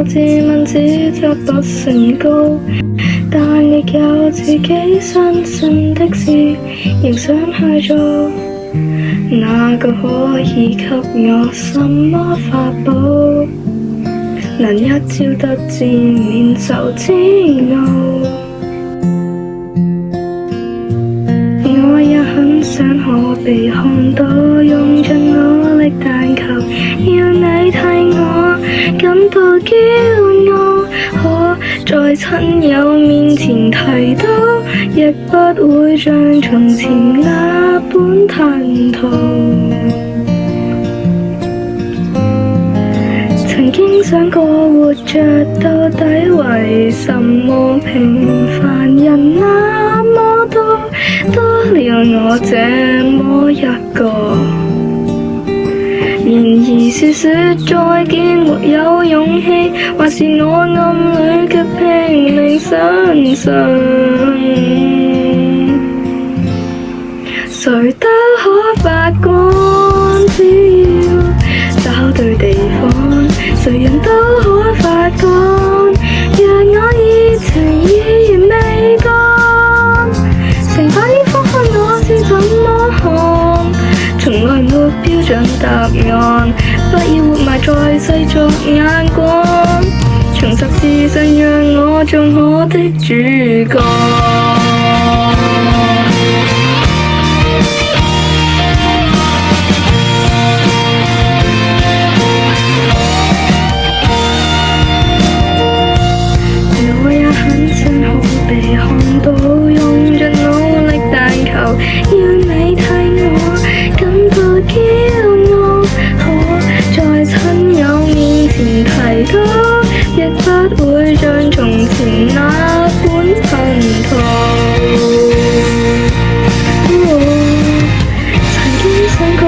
自問自責不成高，但亦有自己相信的事，仍想去做。那個可以給我什麼法寶，能一朝得志免受煎熬。我也很想可被看到，用盡我力但求要你替我感到驕傲，可在親友面前提到，亦不會像從前那般吞吐。曾經想過活着到底為什麼，平凡人那麼多，多了我這麼一個。然而說再見沒有勇氣，還是我暗裏卻拼命相信，誰都可發光，只要找對地方，誰人都可發光。若我熱情依然未乾，成塊煙火看我是怎麼看，從來沒標準答案，不要活埋在世俗眼光，重拾自信讓我做我的主角。被看到，用盡努力但求要你替我感到驕傲，可在親友面前提到，亦不會像從前那般吞吐。曾經想過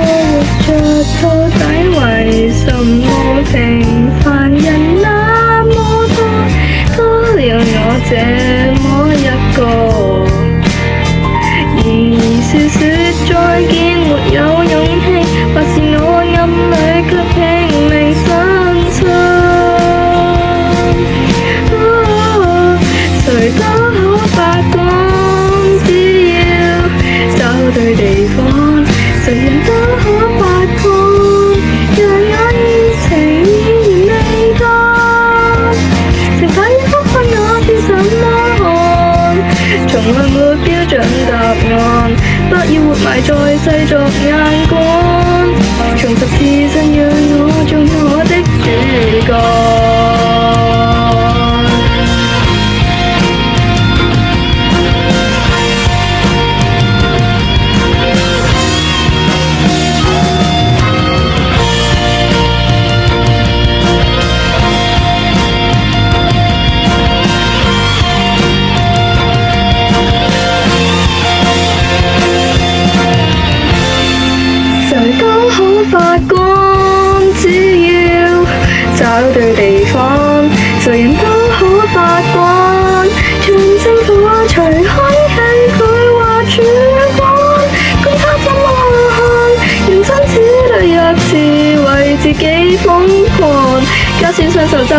活着到底為什麼，平凡人那麼多，多了我這然而說再見沒有勇氣，或是我暗裏卻拼命相信，誰都可發光，只要找對地方，誰人都可發光。讓我熱情依然未乾，成塊煙火看我是怎麼看，從來沒標準答案，不要活埋在世俗眼光，重拾自信讓我做我的主角。發光，只要找對地方，誰人都可發光。像星火隨空氣繪畫曙光，觀他怎麼看，人生此旅若是為自己瘋狂，假使相受就